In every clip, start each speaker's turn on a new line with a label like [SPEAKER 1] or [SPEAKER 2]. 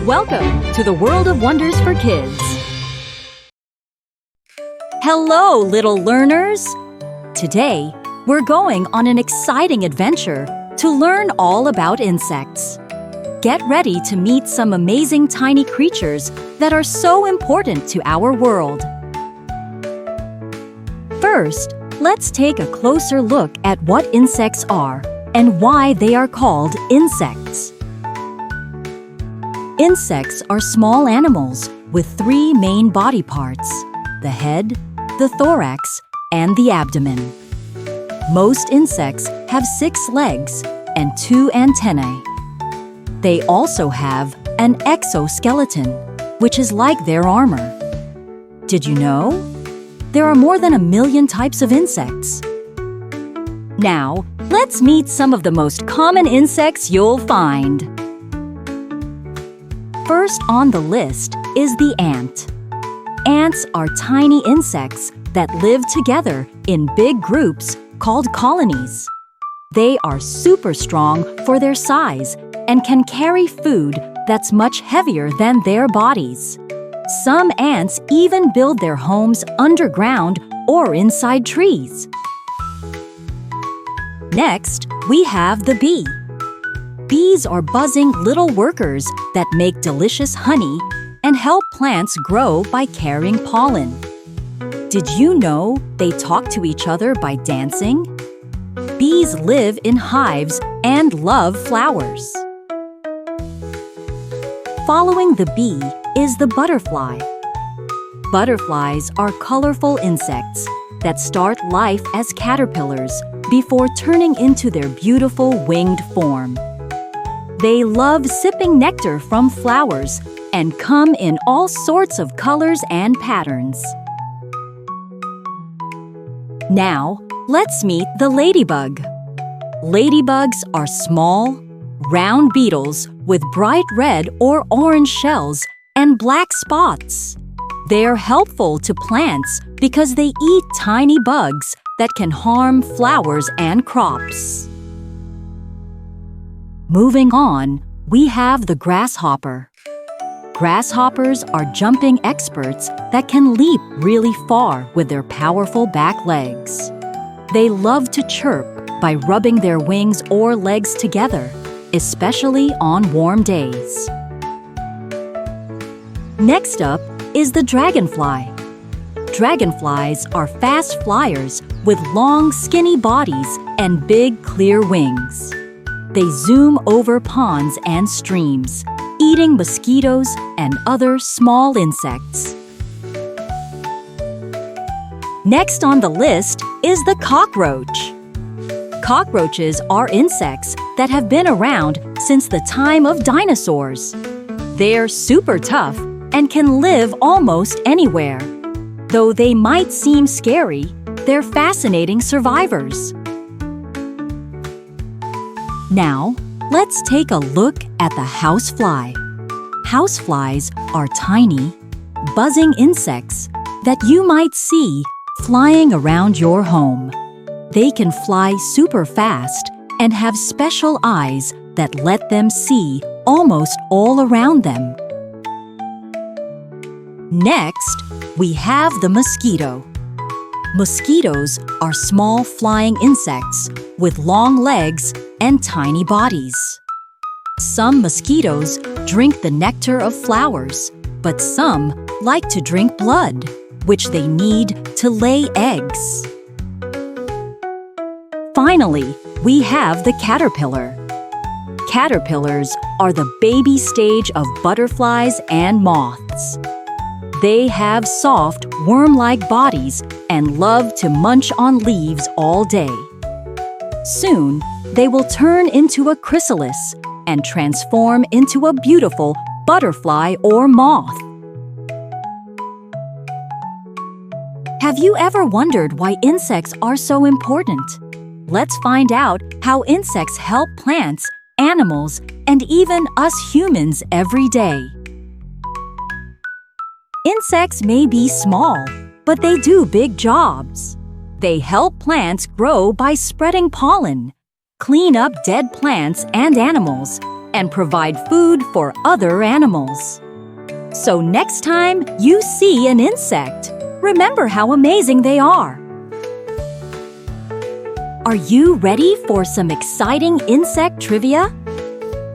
[SPEAKER 1] Welcome to the World of Wonders for Kids. Hello, little learners! Today, we're going on an exciting adventure to learn all about insects. Get ready to meet some amazing tiny creatures that are so important to our world. First, let's take a closer look at what insects are and why they are called insects. Insects are small animals with three main body parts: the head, the thorax, and the abdomen. Most insects have 6 legs and 2 antennae. They also have an exoskeleton, which is like their armor. Did you know? There are more than 1 million types of insects. Now, let's meet some of the most common insects you'll find. First on the list is the ant. Ants are tiny insects that live together in big groups called colonies. They are super strong for their size and can carry food that's much heavier than their bodies. Some ants even build their homes underground or inside trees. Next, we have the bee. Bees are buzzing little workers that make delicious honey and help plants grow by carrying pollen. Did you know they talk to each other by dancing? Bees live in hives and love flowers. Following the bee is the butterfly. Butterflies are colorful insects that start life as caterpillars before turning into their beautiful winged form. They love sipping nectar from flowers and come in all sorts of colors and patterns. Now, let's meet the ladybug. Ladybugs are small, round beetles with bright red or orange shells and black spots. They're helpful to plants because they eat tiny bugs that can harm flowers and crops. Moving on, we have the grasshopper. Grasshoppers are jumping experts that can leap really far with their powerful back legs. They love to chirp by rubbing their wings or legs together, especially on warm days. Next up is the dragonfly. Dragonflies are fast flyers with long, skinny bodies and big, clear wings. They zoom over ponds and streams, eating mosquitoes and other small insects. Next on the list is the cockroach. Cockroaches are insects that have been around since the time of dinosaurs. They're super tough and can live almost anywhere. Though they might seem scary, they're fascinating survivors. Now, let's take a look at the housefly. Houseflies are tiny, buzzing insects that you might see flying around your home. They can fly super fast and have special eyes that let them see almost all around them. Next, we have the mosquito. Mosquitoes are small flying insects with long legs and tiny bodies. Some mosquitoes drink the nectar of flowers, but some like to drink blood, which they need to lay eggs. Finally, we have the caterpillar. Caterpillars are the baby stage of butterflies and moths. They have soft, worm-like bodies and love to munch on leaves all day. Soon, they will turn into a chrysalis and transform into a beautiful butterfly or moth. Have you ever wondered why insects are so important? Let's find out how insects help plants, animals, and even us humans every day. Insects may be small, but they do big jobs. They help plants grow by spreading pollen, clean up dead plants and animals, and provide food for other animals. So next time you see an insect, remember how amazing they are. Are you ready for some exciting insect trivia?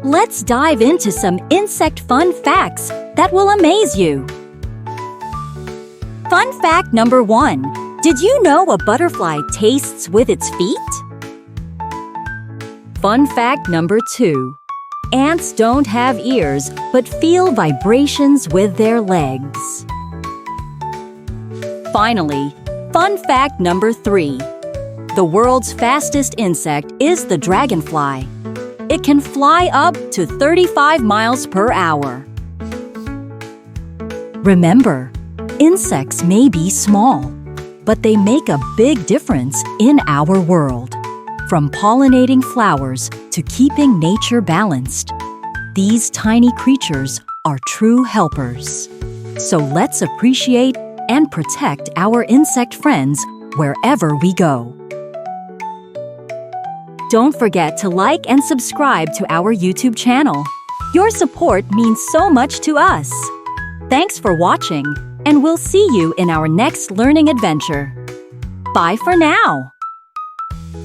[SPEAKER 1] Let's dive into some insect fun facts that will amaze you. Fun fact number 1. Did you know a butterfly tastes with its feet? Fun fact number 2. Ants don't have ears but feel vibrations with their legs. Finally, fun fact number 3. The world's fastest insect is the dragonfly. It can fly up to 35 miles per hour. Remember, insects may be small, but they make a big difference in our world. From pollinating flowers to keeping nature balanced, these tiny creatures are true helpers. So let's appreciate and protect our insect friends wherever we go. Don't forget to like and subscribe to our YouTube channel. Your support means so much to us. Thanks for watching, and we'll see you in our next learning adventure. Bye for now!